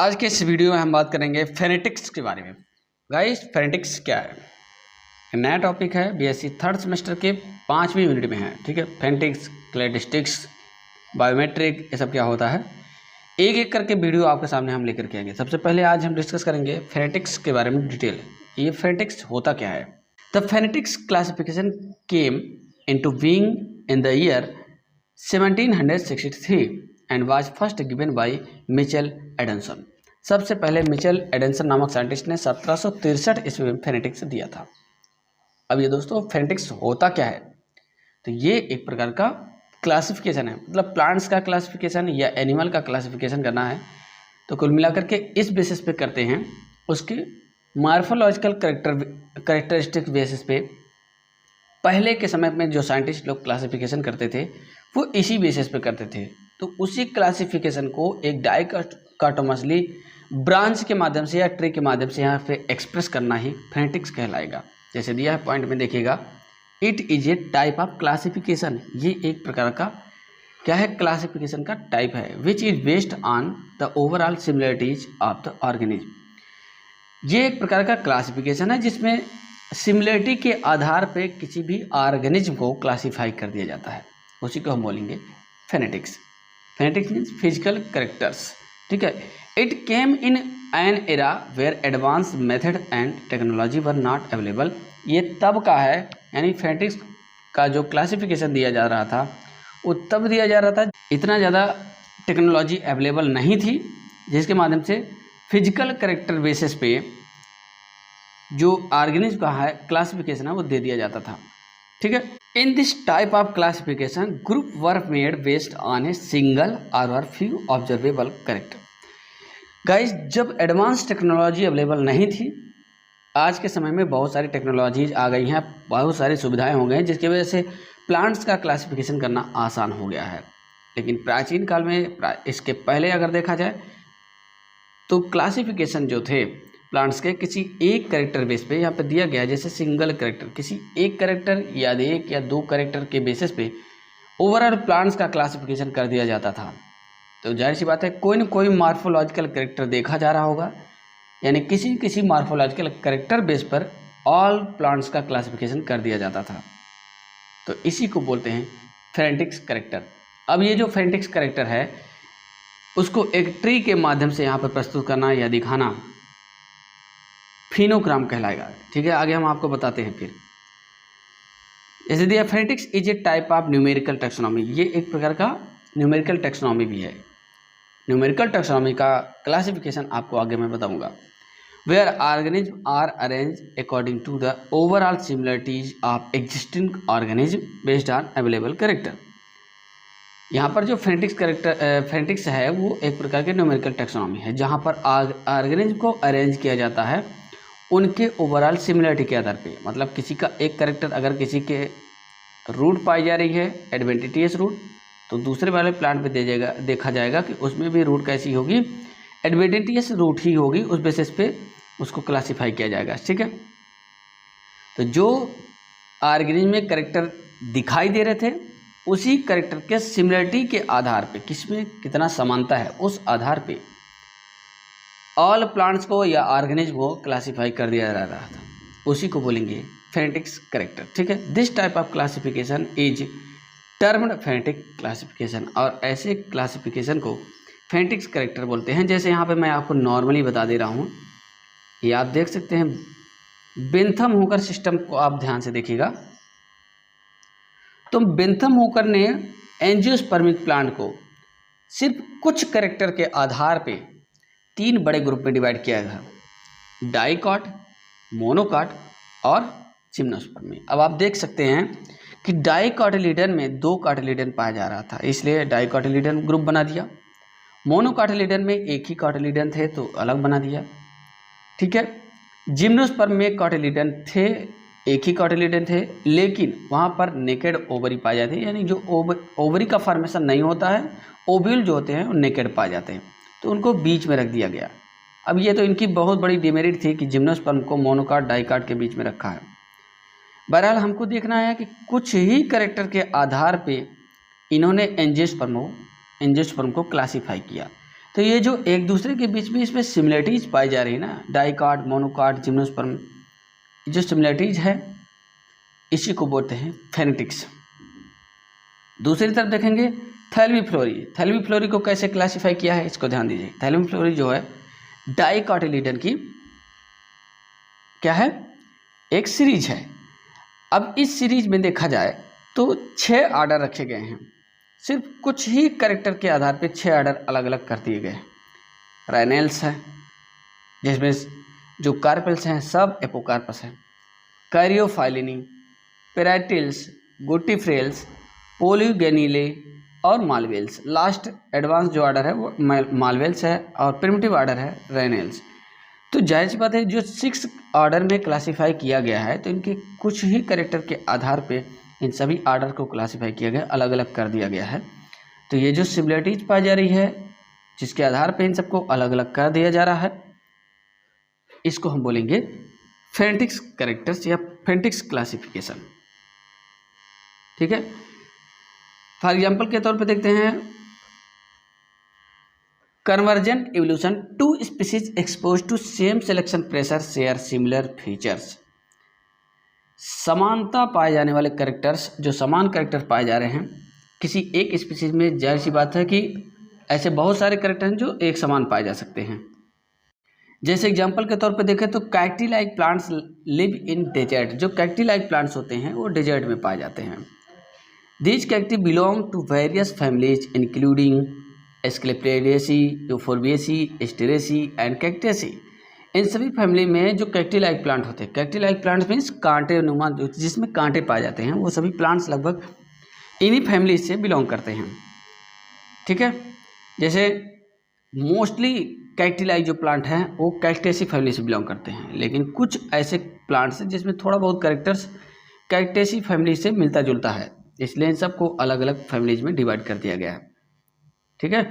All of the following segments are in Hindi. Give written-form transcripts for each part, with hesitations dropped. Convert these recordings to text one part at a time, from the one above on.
आज के इस वीडियो में हम बात करेंगे फेनेटिक्स के बारे में। गाइस, फेनेटिक्स क्या है? नया टॉपिक है, बीएससी थर्ड सेमेस्टर के 5वीं यूनिट में है। ठीक है, फेनेटिक्स, क्लैडिस्टिक्स, बायोमेट्रिक, ये सब क्या होता है, एक एक करके वीडियो आपके सामने हम लेकर के आएंगे। सबसे पहले आज हम डिस्कस करेंगे फेनेटिक्स के बारे में डिटेल। ये फेनेटिक्स होता क्या है? The phonetics classification came into being in the year 1763 and was first given by Mitchell Adamson. सबसे पहले मिचेल एडमसन नामक साइंटिस्ट ने 1763 ईस्वी में फेनेटिक्स दिया था। अब ये दोस्तों, फेनेटिक्स होता क्या है? तो ये एक प्रकार का क्लासिफिकेशन है, मतलब प्लांट्स का क्लासिफिकेशन या एनिमल का क्लासिफिकेशन करना है। तो कुल मिलाकर के इस बेसिस पे करते हैं, उसके मार्फोलॉजिकल करेक्टरिस्टिक बेसिस पे पहले के समय में जो साइंटिस्ट लोग क्लासिफिकेशन करते थे वो इसी बेसिस पे करते थे। तो उसी क्लासिफिकेशन को एक डाइकोटोमसली ब्रांच के माध्यम से या ट्री के माध्यम से यहाँ पे एक्सप्रेस करना ही फेनेटिक्स कहलाएगा। जैसे दिया है पॉइंट में, देखिएगा, it is A type of classification. ये एक प्रकार का क्या है? क्लासिफिकेशन का टाइप है, which is based on the overall similarities of the organism. ये एक प्रकार का क्लासिफिकेशन है जिसमें सिमिलरिटी के आधार पे किसी भी ऑर्गेनिज्म को क्लासीफाई कर दिया जाता है। उसी को हम बोलेंगे phenetics. Phenetics means physical characters. ठीक है, it came in an era where advance method and technology were not available. ये तब का है, यानी फेनेटिक्स का जो क्लासिफिकेशन दिया जा रहा था वो तब दिया जा रहा था, इतना ज़्यादा टेक्नोलॉजी अवेलेबल नहीं थी, जिसके माध्यम से फिजिकल कैरेक्टर बेसिस पे जो ऑर्गेनिज्म का है क्लासिफिकेशन है वो दे दिया जाता था। ठीक है, in this type of classification group were made based on a single और फ्यू ऑब्जर्वेबल कैरेक्टर। गाइस, जब एडवांस टेक्नोलॉजी अवेलेबल नहीं थी, आज के समय में बहुत सारी टेक्नोलॉजीज आ गई हैं, बहुत सारी सुविधाएं हो गई हैं, जिसकी वजह से प्लांट्स का क्लासिफिकेशन करना आसान हो गया है। लेकिन प्राचीन काल में, इसके पहले अगर देखा जाए तो क्लासिफिकेशन जो थे प्लांट्स के किसी एक कैरेक्टर बेस पे यहाँ पे दिया गया, जैसे सिंगल कैरेक्टर, किसी एक कैरेक्टर या एक या दो कैरेक्टर के बेसिस पे ओवरऑल प्लांट्स का क्लासिफिकेशन कर दिया जाता था। तो जाहिर सी बात है, कोई न कोई मार्फोलॉजिकल कैरेक्टर देखा जा रहा होगा, यानी किसी किसी मार्फोलॉजिकल कैरेक्टर बेस पर ऑल प्लांट्स का क्लासिफिकेशन कर दिया जाता था। तो इसी को बोलते हैं फेनेटिक्स कैरेक्टर। अब ये जो फेनेटिक्स कैरेक्टर है उसको एक ट्री के माध्यम से यहाँ पर प्रस्तुत करना या दिखाना फिनोग्राम कहलाएगा। ठीक है, आगे हम आपको बताते हैं। फिर जैसे दिया, phonetics is a type of numerical taxonomy. ये एक प्रकार का न्यूमेरिकल टैक्सोनॉमी भी है। न्यूमेरिकल टैक्सोनॉमी का क्लासिफिकेशन आपको आगे मैं बताऊंगा। Where organism are arrange according to the overall similarities of existing organism based on available character. यहाँ पर जो फेनेटिक्स है वो एक प्रकार के न्यूमेरिकल टैक्सोनॉमी है, जहाँ पर ऑर्गेनिज्म को अरेंज किया जाता है उनके ओवरऑल सिमिलरिटी के आधार पे। मतलब किसी का एक कैरेक्टर, अगर किसी के रूट पाई जा रही है एडवेंटिटियस रूट, तो दूसरे वाले प्लांट पे देखा जाएगा कि उसमें भी रूट कैसी होगी, एडवेंटिटियस रूट ही होगी। उस बेसिस पे उसको क्लासीफाई किया जाएगा। ठीक है, तो जो ऑर्गेनिज्म में कैरेक्टर दिखाई दे रहे थे उसी कैरेक्टर के सिमिलरिटी के आधार पे, किसमें कितना समानता है, उस आधार पे ऑल प्लांट्स को या ऑर्गेनिज्म को क्लासीफाई कर दिया जा रहा था। उसी को बोलेंगे फेनेटिक्स कैरेक्टर। ठीक है, this type of classification is termed phonetic classification. और ऐसे क्लासिफिकेशन को फेनेटिक्स कैरेक्टर बोलते हैं। जैसे यहाँ पे मैं आपको नॉर्मली बता दे रहा हूँ, ये आप देख सकते हैं, बेंथम हूकर सिस्टम को आप ध्यान से देखिएगा। तो बेंथम हूकर ने एंजियोस्पर्मिक प्लांट को सिर्फ कुछ कैरेक्टर के आधार पे 3 बड़े ग्रुप में डिवाइड किया गया, डाइकॉट, मोनोकॉट और जिम्नोस्पर्मी। अब आप देख सकते हैं कि डाइकोटिलीडन में 2 कोटिलीडन पाया जा रहा था, इसलिए डाइकोटिलीडन ग्रुप बना दिया। मोनोकोटिलीडन में एक ही कोटिलीडन थे तो अलग बना दिया। ठीक है, जिम्नोस्पर्म में कोटिलीडन थे, एक ही कोटिलीडन थे, लेकिन वहाँ पर नेकेड ओवरी पाए जाते हैं, यानी जो ओवरी का फॉर्मेशन नहीं होता है, ओव्यूल जो होते हैं वो नेकेड पाए जाते हैं, तो उनको बीच में रख दिया गया। अब ये तो इनकी बहुत बड़ी डिमेरिट थी कि जिम्नोस्पर्म को मोनोकॉट डाइकॉट के बीच में रखा है। बहरहाल हमको देखना है कि कुछ ही कैरेक्टर के आधार पे इन्होंने एंजियोस्पर्म को क्लासीफाई किया। तो ये जो एक दूसरे के बीच में इसमें सिमिलरिटीज पाई जा रही है ना, डाइकाट, मोनोकाट, जिम्नोस्पर्म, जो सिमिलरिटीज है इसी को बोलते हैं फेनेटिक्स। दूसरी तरफ देखेंगे थैलेमी फ्लोरी को कैसे क्लासिफाई किया है, इसको ध्यान दीजिए। थैलेमी फ्लोरी जो है डाइकोटिलीडन की क्या है, एक सीरीज है। अब इस सीरीज में देखा जाए तो 6 आर्डर रखे गए हैं, सिर्फ कुछ ही कैरेक्टर के आधार पर 6 आर्डर अलग अलग कर दिए गए। राइनेल्स है जिसमें जो कार्पेल्स हैं सब एपोकार्पस हैं, कैरियोफाइलिनी, पेराइटिल्स, गुटिफ्रेल्स, पोलिगेनिले और मालवेल्स। लास्ट एडवांस जो आर्डर है वो मालवेल्स है और प्रिमिटिव आर्डर है रेनेल्स। तो जाहिर सी बात है जो 6 आर्डर में क्लासिफाई किया गया है तो इनके कुछ ही कैरेक्टर के आधार पे इन सभी आर्डर को क्लासिफाई किया गया, अलग अलग कर दिया गया है। तो ये जो सिमिलरिटीज पाई जा रही है जिसके आधार पे इन सबको अलग अलग कर दिया जा रहा है, इसको हम बोलेंगे फेनेटिक्स कैरेक्टर्स या फेनेटिक्स क्लासिफिकेशन। ठीक है, फॉर एग्जाम्पल के तौर पे देखते हैं convergent evolution, 2 species expose to same selection pressure share similar features. समानता पाए जाने वाले कैरेक्टर्स, जो समान कैरेक्टर पाए जा रहे हैं किसी एक स्पीसीज में, जाहिर सी बात है कि ऐसे बहुत सारे कैरेक्टर हैं जो एक समान पाए जा सकते हैं। जैसे एग्जाम्पल के तौर पे देखें तो cacti like plants live in desert. जो कैक्टी लाइक प्लांट्स होते हैं वो डेजर्ट में पाए जाते हैं। These cacti belong to various families including Asclepiadaceae, Euphorbiaceae, Asteraceae and Cactaceae। इन सभी फैमिली में जो कैक्टी लाइक प्लांट होते हैं, कैक्टी लाइक प्लांट्स मीन्स कांटे नुमा, जिसमें कांटे पाए जाते हैं, वो सभी प्लांट्स लगभग इन्हीं फैमिली से बिलोंग करते हैं। ठीक है, जैसे मोस्टली कैक्टी लाइक जो प्लांट हैं वो कैक्टेसी फैमिली से बिलोंग करते हैं, लेकिन कुछ ऐसे प्लांट्स हैं जिसमें थोड़ा बहुत कैरेक्टर्स कैक्टेसी फैमिली से मिलता जुलता है, इसलिए इन सबको अलग अलग फैमिलीज में डिवाइड कर दिया गया है। ठीक है,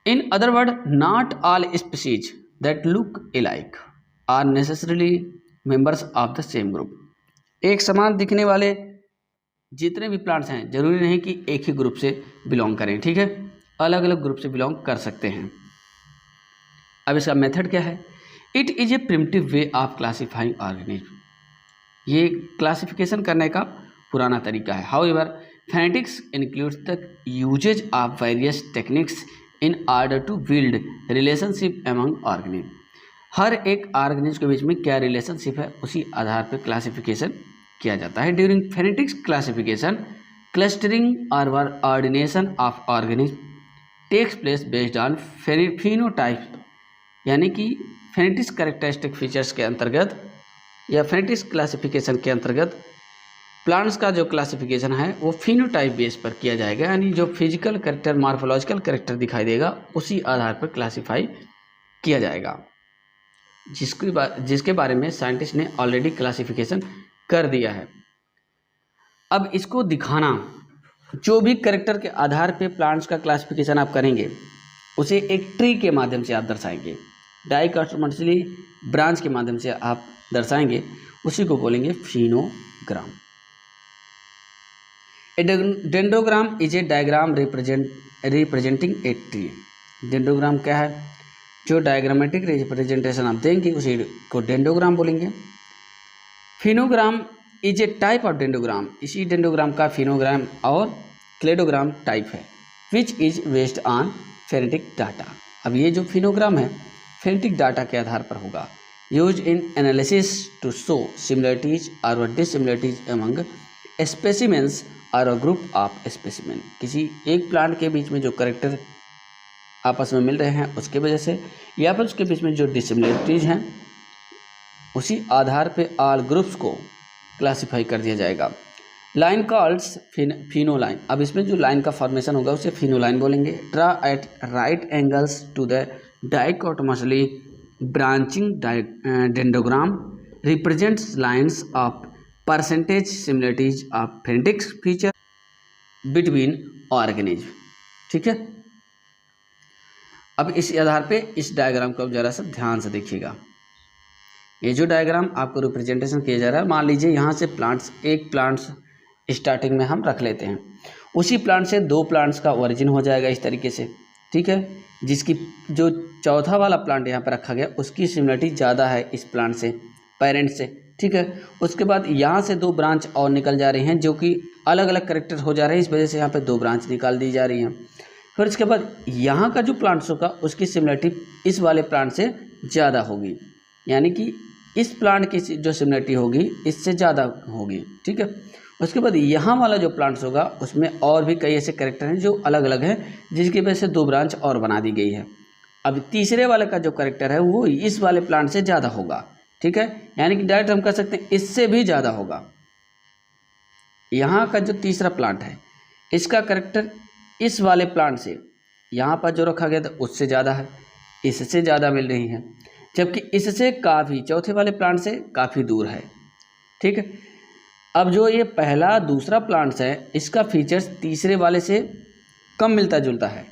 in other word not all species that look alike are necessarily members of the same group. एक समान दिखने वाले जितने भी प्लांट्स हैं जरूरी नहीं कि एक ही ग्रुप से बिलोंग करें। ठीक है, अलग अलग ग्रुप से बिलोंग कर सकते हैं। अब इसका मेथड क्या है, it is a primitive way of classifying organism. ये क्लासिफिकेशन करने का पुराना तरीका है। However phenetics includes the usages of various techniques in order to build relationship among organism. हर एक ऑर्गेनिज्म के बीच में क्या रिलेशनशिप है उसी आधार पर क्लासिफिकेशन किया जाता है। ड्यूरिंग फेनेटिक्स क्लासिफिकेशन क्लस्टरिंग और ordination of organism takes place based on phenotype, यानी कि फेनेटिक्स कैरेक्टरिस्टिक फीचर्स के अंतर्गत या फेनेटिक्स क्लासिफिकेशन के अंतर्गत प्लांट्स का जो क्लासिफिकेशन है वो फिनोटाइप बेस पर किया जाएगा, यानी जो फिजिकल कैरेक्टर, मॉर्फोलॉजिकल कैरेक्टर दिखाई देगा उसी आधार पर क्लासिफाई किया जाएगा, जिसके बारे में साइंटिस्ट ने ऑलरेडी क्लासिफिकेशन कर दिया है। अब इसको दिखाना, जो भी कैरेक्टर के आधार पे प्लांट्स का क्लासिफिकेशन आप करेंगे उसे एक ट्री के माध्यम से आप दर्शाएंगे, डाइकोटोमॉर्फिकली ब्रांच के माध्यम से आप दर्शाएंगे, उसी को बोलेंगे phenogram. A dendrogram is a diagram representing a tree. Dendrogram क्या है, जो डायग्रामेटिक रिप्रेजेंटेशन आप देंगे उसी को डेंड्रोग्राम बोलेंगे। Phenogram is a type of dendrogram, इसी डेंड्रोग्राम का फिनोग्राम और क्लेडोग्राम टाइप है, which is based on phonetic data. अब ये जो फिनोग्राम है फेनेटिक डाटा के आधार पर होगा, use in analysis to show similarities और डिसिमिलरिटीज अमंग स्पेसिमेंस और अ ग्रुप ऑफ स्पेसिमेन। किसी एक प्लांट के बीच में जो कैरेक्टर आपस में मिल रहे हैं उसके वजह से, या फिर उसके बीच में जो डिसिमिलरिटीज हैं उसी आधार पे ऑल ग्रुप्स को क्लासिफाई कर दिया जाएगा। लाइन कॉल्ड्स फिनोलाइन। अब इसमें जो लाइन का फॉर्मेशन होगा उसे फिनोलाइन बोलेंगे। Draw at right angles to the dichotomorphically branching dendrogram represents lines of percentage similarities of phenetics feature between organism. ठीक है, अब इस आधार पे इस डायग्राम को ज़रा सा ध्यान से देखिएगा। ये जो डायग्राम आपको रिप्रेजेंटेशन किया जा रहा है, मान लीजिए यहाँ से प्लांट्स, एक प्लांट्स स्टार्टिंग में हम रख लेते हैं, उसी प्लांट से 2 प्लांट्स का ओरिजिन हो जाएगा इस तरीके से, ठीक है। जिसकी जो चौथा वाला प्लांट यहाँ पर रखा गया उसकी सिमिलरिटी ज़्यादा है इस प्लांट से, पेरेंट से, ठीक है। उसके बाद यहाँ से 2 ब्रांच और निकल जा रही हैं जो कि अलग अलग कैरेक्टर हो जा रहे हैं, इस वजह से यहाँ पे 2 ब्रांच निकाल दी जा रही हैं। फिर इसके बाद यहाँ का जो प्लांट्स होगा उसकी सिमिलरिटी इस वाले प्लांट से ज़्यादा होगी, यानी कि इस प्लांट की जो सिमिलरिटी होगी इससे ज़्यादा होगी, ठीक है। उसके बाद यहाँ वाला जो प्लांट्स होगा उसमें और भी कई ऐसे कैरेक्टर हैं जो अलग अलग हैं, जिसकी वजह से 2 ब्रांच और बना दी गई है। अब तीसरे वाले का जो कैरेक्टर है वो इस वाले प्लांट से ज़्यादा होगा, ठीक है, यानी कि डायरेक्ट हम कह सकते हैं इससे भी ज़्यादा होगा। यहाँ का जो तीसरा प्लांट है इसका कैरेक्टर इस वाले प्लांट से यहाँ पर जो रखा गया था उससे ज़्यादा है, इससे ज़्यादा मिल रही है, जबकि इससे काफ़ी चौथे वाले प्लांट से काफ़ी दूर है, ठीक है। अब जो ये पहला दूसरा प्लांट्स है इसका फीचर्स तीसरे वाले से कम मिलता जुलता है,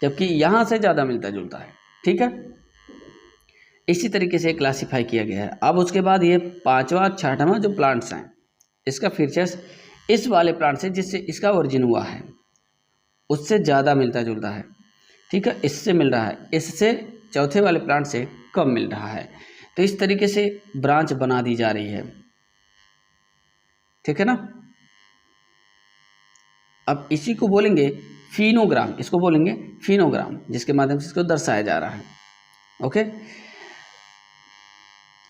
जबकि यहाँ से ज़्यादा मिलता जुलता है, ठीक है। इसी तरीके से क्लासीफाई किया गया है। अब उसके बाद ये 5वां 6वां जो प्लांट्स हैं इसका फीचर्स इस वाले प्लांट से जिससे इसका ओरिजिन हुआ है उससे ज़्यादा मिलता जुलता है, ठीक है, इससे मिल रहा है, इससे चौथे वाले प्लांट से कम मिल रहा है। तो इस तरीके से ब्रांच बना दी जा रही है, ठीक है ना। अब इसी को बोलेंगे फिनोग्राम, इसको बोलेंगे फिनोग्राम, जिसके माध्यम से इसको दर्शाया जा रहा है। ओके,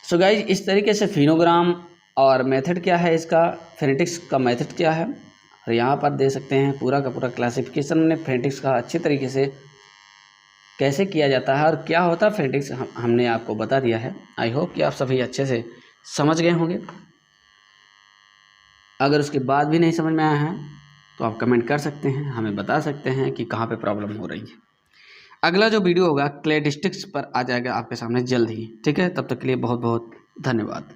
सो गाइज इस तरीके से फिनोग्राम और मेथड क्या है इसका, फेनेटिक्स का मेथड क्या है, और यहाँ पर दे सकते हैं पूरा का पूरा क्लासिफिकेशन ने फेनेटिक्स का अच्छे तरीके से कैसे किया जाता है और क्या होता है फेनेटिक्स हमने आपको बता दिया है। आई होप कि आप सभी अच्छे से समझ गए होंगे। अगर उसके बाद भी नहीं समझ में आया है तो आप कमेंट कर सकते हैं, हमें बता सकते हैं कि कहाँ पे प्रॉब्लम हो रही है। अगला जो वीडियो होगा क्लेडिस्टिक्स पर आ जाएगा आपके सामने जल्द ही, ठीक है। तब तक के लिए बहुत बहुत धन्यवाद।